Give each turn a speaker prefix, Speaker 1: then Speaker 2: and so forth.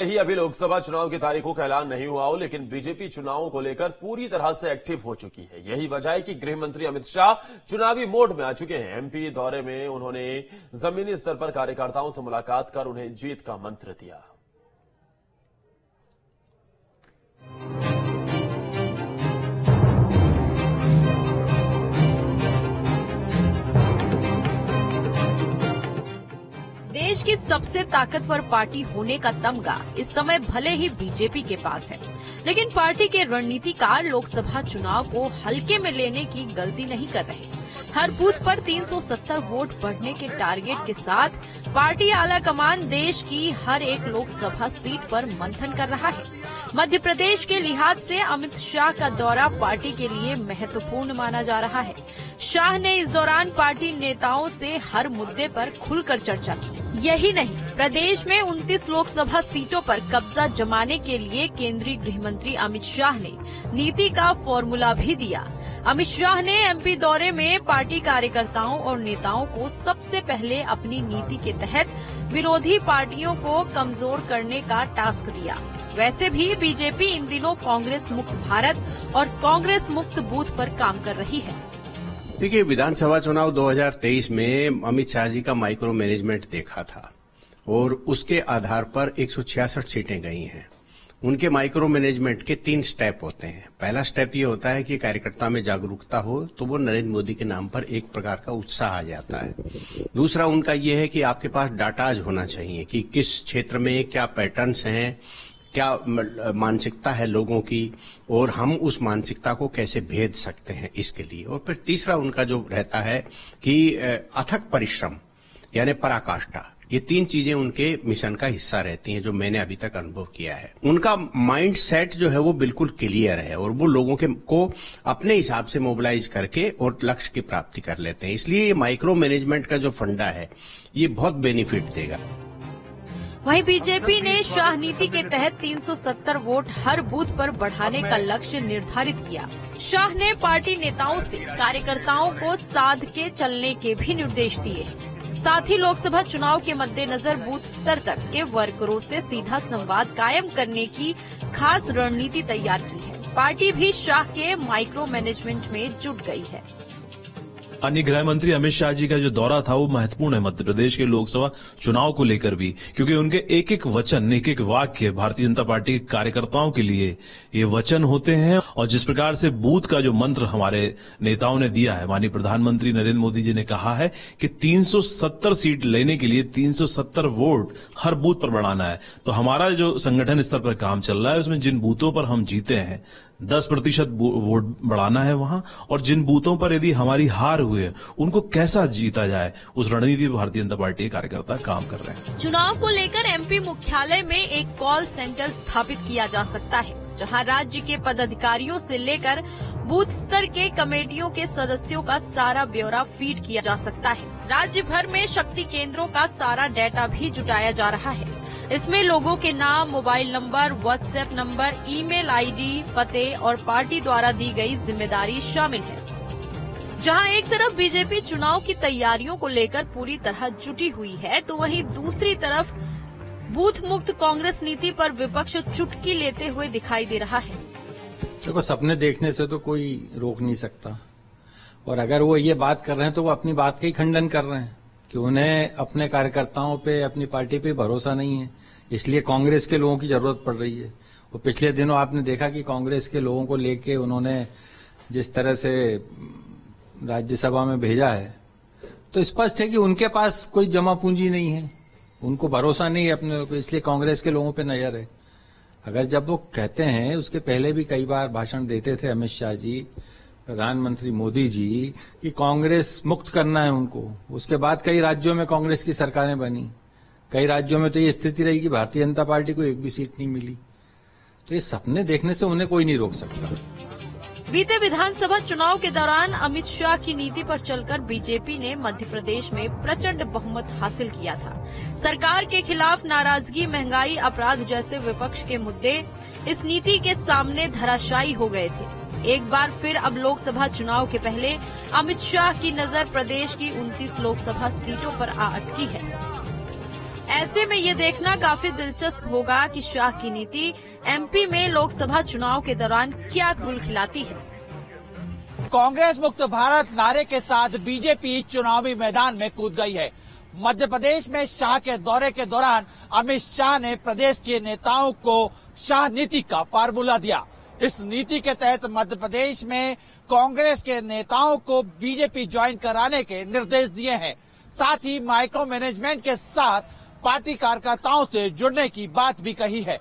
Speaker 1: ही अभी लोकसभा चुनाव की तारीखों का ऐलान नहीं हुआ हो, लेकिन बीजेपी चुनावों को लेकर पूरी तरह से एक्टिव हो चुकी है। यही वजह है कि गृह मंत्री अमित शाह चुनावी मोड में आ चुके हैं। एमपी दौरे में उन्होंने जमीनी स्तर पर कार्यकर्ताओं से मुलाकात कर उन्हें जीत का मंत्र दिया।
Speaker 2: देश की सबसे ताकतवर पार्टी होने का तमगा इस समय भले ही बीजेपी के पास है, लेकिन पार्टी के रणनीतिकार लोकसभा चुनाव को हल्के में लेने की गलती नहीं कर रहे। हर बूथ पर 370 वोट बढ़ने के टारगेट के साथ पार्टी आला कमान देश की हर एक लोकसभा सीट पर मंथन कर रहा है। मध्य प्रदेश के लिहाज से अमित शाह का दौरा पार्टी के लिए महत्वपूर्ण माना जा रहा है। शाह ने इस दौरान पार्टी नेताओं से हर मुद्दे पर खुलकर चर्चा की। यही नहीं, प्रदेश में 29 लोकसभा सीटों पर कब्जा जमाने के लिए केंद्रीय गृह मंत्री अमित शाह ने नीति का फॉर्मूला भी दिया। अमित शाह ने एमपी दौरे में पार्टी कार्यकर्ताओं और नेताओं को सबसे पहले अपनी नीति के तहत विरोधी पार्टियों को कमजोर करने का टास्क दिया। वैसे भी बीजेपी इन दिनों कांग्रेस मुक्त भारत और कांग्रेस मुक्त बूथ पर काम कर रही है।
Speaker 3: देखिए, विधानसभा चुनाव 2023 में अमित शाह जी का माइक्रो मैनेजमेंट देखा था और उसके आधार पर 166 सीटें गई हैं। उनके माइक्रो मैनेजमेंट के 3 स्टेप होते हैं। पहला स्टेप ये होता है कि कार्यकर्ता में जागरूकता हो तो वो नरेंद्र मोदी के नाम पर एक प्रकार का उत्साह आ जाता है। दूसरा उनका ये है कि आपके पास डाटाज होना चाहिए कि किस क्षेत्र में क्या पैटर्न्स हैं, क्या मानसिकता है लोगों की और हम उस मानसिकता को कैसे भेद सकते हैं इसके लिए। और फिर तीसरा उनका जो रहता है कि अथक परिश्रम यानी पराकाष्ठा। ये 3 चीजें उनके मिशन का हिस्सा रहती हैं जो मैंने अभी तक अनुभव किया है। उनका माइंड सेट जो है वो बिल्कुल क्लियर है और वो लोगों को अपने हिसाब से मोबिलाइज करके और लक्ष्य की प्राप्ति कर लेते हैं। इसलिए ये माइक्रो मैनेजमेंट का जो फंडा है ये बहुत बेनिफिट देगा।
Speaker 2: वहीं बीजेपी ने शाह नीति के तहत 370 वोट हर बूथ पर बढ़ाने का लक्ष्य निर्धारित किया। शाह ने पार्टी नेताओं से कार्यकर्ताओं को साध के चलने के भी निर्देश दिए। साथ ही लोकसभा चुनाव के मद्देनजर बूथ स्तर तक के वर्करों से सीधा संवाद कायम करने की खास रणनीति तैयार की है। पार्टी भी शाह के माइक्रो मैनेजमेंट में जुट गई है।
Speaker 4: अन्य गृह मंत्री अमित शाह जी का जो दौरा था वो महत्वपूर्ण है मध्य प्रदेश के लोकसभा चुनाव को लेकर भी, क्योंकि उनके एक एक वचन, एक एक वाक्य भारतीय जनता पार्टी के कार्यकर्ताओं के लिए ये वचन होते हैं। और जिस प्रकार से बूथ का जो मंत्र हमारे नेताओं ने दिया है, माननीय प्रधानमंत्री नरेंद्र मोदी जी ने कहा है कि 370 सीट लेने के लिए 370 वोट हर बूथ पर बढ़ाना है। तो हमारा जो संगठन स्तर पर काम चल रहा है उसमें जिन बूथों पर हम जीते हैं 10% वोट बढ़ाना है वहां, और जिन बूथों पर यदि हमारी हार हुई है उनको कैसा जीता जाए, उस रणनीति पर भारतीय जनता पार्टी के कार्यकर्ता काम कर रहे हैं।
Speaker 2: चुनाव को लेकर एमपी मुख्यालय में एक कॉल सेंटर स्थापित किया जा सकता है, जहां राज्य के पदाधिकारियों से लेकर बूथ स्तर के कमेटियों के सदस्यों का सारा ब्यौरा फीड किया जा सकता है। राज्य भर में शक्ति केंद्रों का सारा डेटा भी जुटाया जा रहा है। इसमें लोगों के नाम, mobile number, WhatsApp number, email ID, पते और पार्टी द्वारा दी गई जिम्मेदारी शामिल है। जहां एक तरफ बीजेपी चुनाव की तैयारियों को लेकर पूरी तरह जुटी हुई है, तो वहीं दूसरी तरफ बूथ मुक्त कांग्रेस नीति पर विपक्ष चुटकी लेते हुए दिखाई दे रहा है।
Speaker 5: देखो, सपने देखने से तो कोई रोक नहीं सकता, और अगर वो ये बात कर रहे हैं तो वो अपनी बात का ही खंडन कर रहे हैं कि उन्हें अपने कार्यकर्ताओं पे, अपनी पार्टी पे भरोसा नहीं है, इसलिए कांग्रेस के लोगों की जरूरत पड़ रही है। वो पिछले दिनों आपने देखा कि कांग्रेस के लोगों को लेके उन्होंने जिस तरह से राज्यसभा में भेजा है, तो स्पष्ट है कि उनके पास कोई जमा पूंजी नहीं है, उनको भरोसा नहीं है अपने को, इसलिए कांग्रेस के लोगों पे नजर है। अगर जब वो कहते हैं, उसके पहले भी कई बार भाषण देते थे अमित शाह जी, प्रधानमंत्री मोदी जी, कि कांग्रेस मुक्त करना है उनको, उसके बाद कई राज्यों में कांग्रेस की सरकारें बनी, कई राज्यों में तो ये स्थिति रही कि भारतीय जनता पार्टी को एक भी सीट नहीं मिली। तो ये सपने देखने से उन्हें कोई नहीं रोक सकता।
Speaker 2: बीते विधानसभा चुनाव के दौरान अमित शाह की नीति पर चलकर बीजेपी ने मध्य प्रदेश में प्रचंड बहुमत हासिल किया था। सरकार के खिलाफ नाराजगी, महंगाई, अपराध जैसे विपक्ष के मुद्दे इस नीति के सामने धराशायी हो गए थे। एक बार फिर अब लोकसभा चुनाव के पहले अमित शाह की नजर प्रदेश की 29 लोकसभा सीटों पर आ अटकी है। ऐसे में ये देखना काफी दिलचस्प होगा कि शाह की नीति एमपी में लोकसभा चुनाव के दौरान क्या गुल खिलाती है।
Speaker 6: कांग्रेस मुक्त भारत नारे के साथ बीजेपी चुनावी मैदान में कूद गई है। मध्य प्रदेश में शाह के दौरे के दौरान अमित शाह ने प्रदेश के नेताओं को शाह नीति का फार्मूला दिया। इस नीति के तहत मध्य प्रदेश में कांग्रेस के नेताओं को बीजेपी ज्वाइन कराने के निर्देश दिए हैं। साथ ही माइक्रो मैनेजमेंट के साथ पार्टी कार्यकर्ताओं से जुड़ने की बात भी कही है।